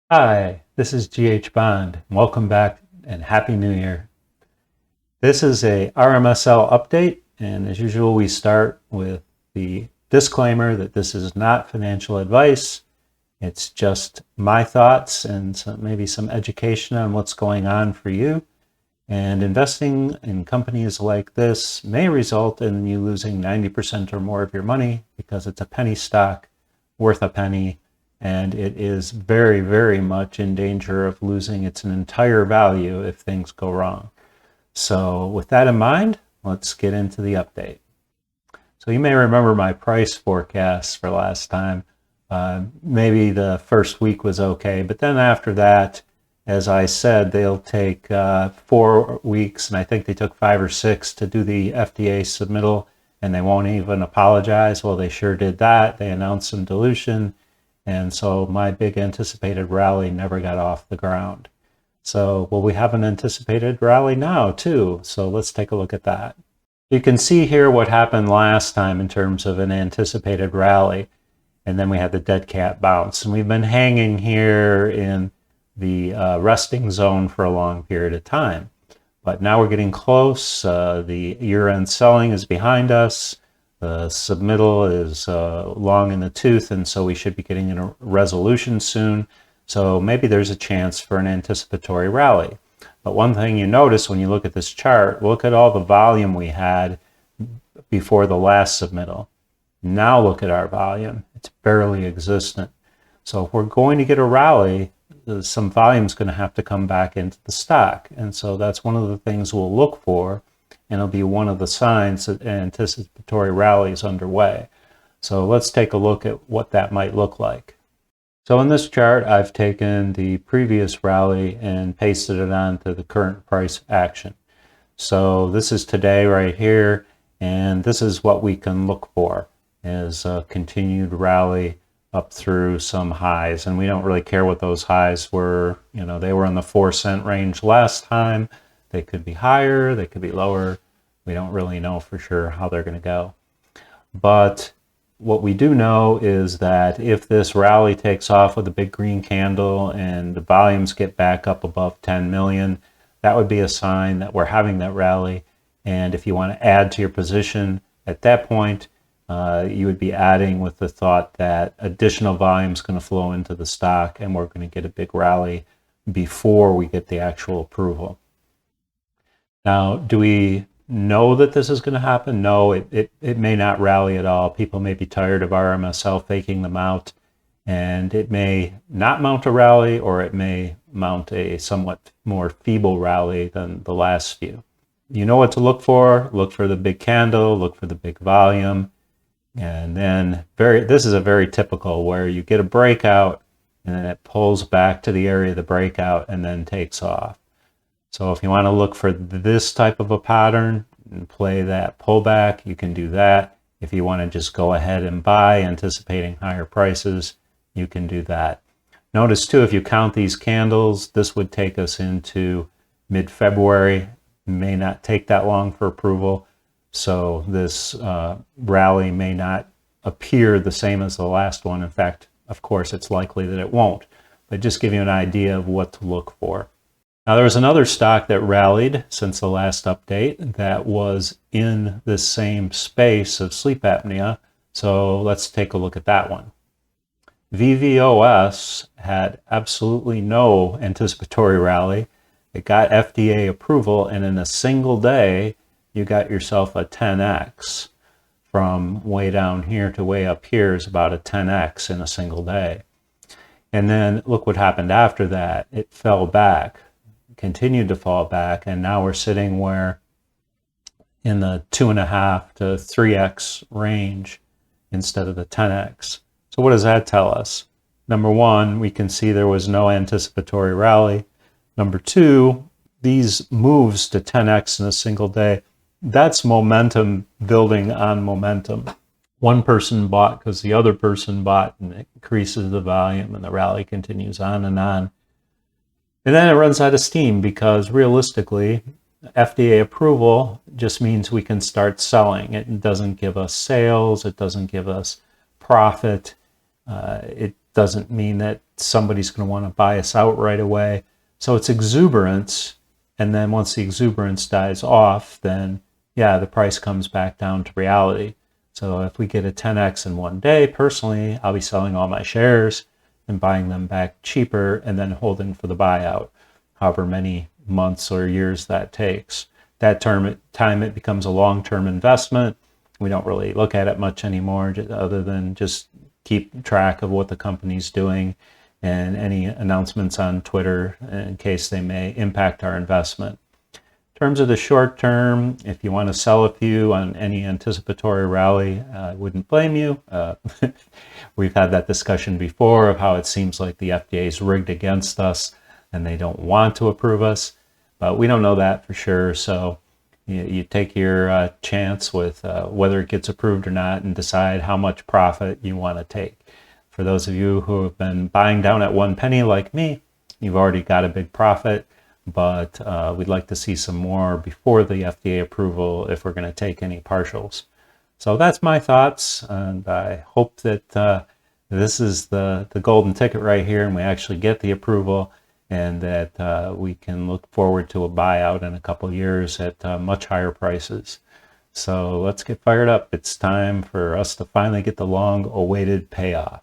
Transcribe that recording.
Hi, this is ghbond. Welcome back and Happy New Year. This is a RMSL update, and as usual, we start with the disclaimer that this is not financial advice. It's just my thoughts and maybe some education on what's going on for you. And investing in companies like this may result in you losing 90% or more of your money because it's a penny stock worth a penny, and it is very, very much in danger of losing its entire value if things go wrong. So with that in mind, let's get into the update. So you may remember my price forecast for last time. Maybe the first week was okay, but then after that, as I said, they'll take 4 weeks, and I think they took 5 or 6 to do the FDA submittal, and they won't even apologize. Well, they sure did that. They announced some dilution, and so my big anticipated rally never got off the ground. So, well, we have an anticipated rally now too, so let's take a look at that. You can see here what happened last time in terms of an anticipated rally, and then we had the dead cat bounce, and we've been hanging here in the resting zone for a long period of time. But now we're getting close. The year-end selling is behind us. The submittal is long in the tooth, and so we should be getting a resolution soon. So maybe there's a chance for an anticipatory rally. But one thing you notice when you look at this chart, look at all the volume we had before the last submittal. Now look at our volume. It's barely existent. So if we're going to get a rally, some volume is going to have to come back into the stock. And so that's one of the things we'll look for, and it'll be one of the signs that an anticipatory rally is underway. So let's take a look at what that might look like. So in this chart, I've taken the previous rally and pasted it onto the current price action. So this is today right here, and this is what we can look for as a continued rally up through some highs, and we don't really care what those highs were. You know, they were in the 4-cent range last time. They could be higher, they could be lower. We don't really know for sure how they're going to go. But what we do know is that if this rally takes off with a big green candle and the volumes get back up above 10 million, that would be a sign that we're having that rally. And if you want to add to your position at that point, you would be adding with the thought that additional volume is going to flow into the stock and we're going to get a big rally before we get the actual approval. Now, do we know that this is going to happen? No, it may not rally at all. People may be tired of RMSL faking them out, and it may not mount a rally, or it may mount a somewhat more feeble rally than the last few. You know what to look for. Look for the big candle, look for the big volume. And then this is a very typical where you get a breakout and then it pulls back to the area of the breakout and then takes off. So if you want to look for this type of a pattern and play that pullback, you can do that. If you want to just go ahead and buy, anticipating higher prices, you can do that. Notice too, if you count these candles, this would take us into mid-February. May not take that long for approval. So this rally may not appear the same as the last one. In fact, of course, it's likely that it won't, but just give you an idea of what to look for. Now, there was another stock that rallied since the last update that was in this same space of sleep apnea. So let's take a look at that one. VVOS had absolutely no anticipatory rally. It got FDA approval, and in a single day, you got yourself a 10x. From way down here to way up here is about a 10x in a single day. And then look what happened after that. It fell back, continued to fall back, and now we're sitting where in the 2.5 to 3x range instead of the 10x. So what does that tell us? Number one, we can see there was no anticipatory rally. Number two, these moves to 10x in a single day, that's momentum building on momentum. One person bought because the other person bought, and it increases the volume, and the rally continues on. And then it runs out of steam because realistically, FDA approval just means we can start selling. It doesn't give us sales. It doesn't give us profit. It doesn't mean that somebody's going to want to buy us out right away. So it's exuberance. And then once the exuberance dies off, then yeah, the price comes back down to reality. So if we get a 10x in one day, personally, I'll be selling all my shares and buying them back cheaper and then holding for the buyout, however many months or years that takes. That time it becomes a long-term investment. We don't really look at it much anymore, other than just keep track of what the company's doing and any announcements on Twitter in case they may impact our investment. In terms of the short term, if you want to sell a few on any anticipatory rally, I wouldn't blame you. We've had that discussion before of how it seems like the FDA is rigged against us and they don't want to approve us, but we don't know that for sure. So you take your chance with whether it gets approved or not and decide how much profit you want to take. For those of you who have been buying down at 1 penny like me, you've already got a big profit, but we'd like to see some more before the FDA approval if we're going to take any partials. So that's my thoughts, and I hope that this is the golden ticket right here and we actually get the approval, and that we can look forward to a buyout in a couple years at much higher prices. So let's get fired up. It's time for us to finally get the long-awaited payoff.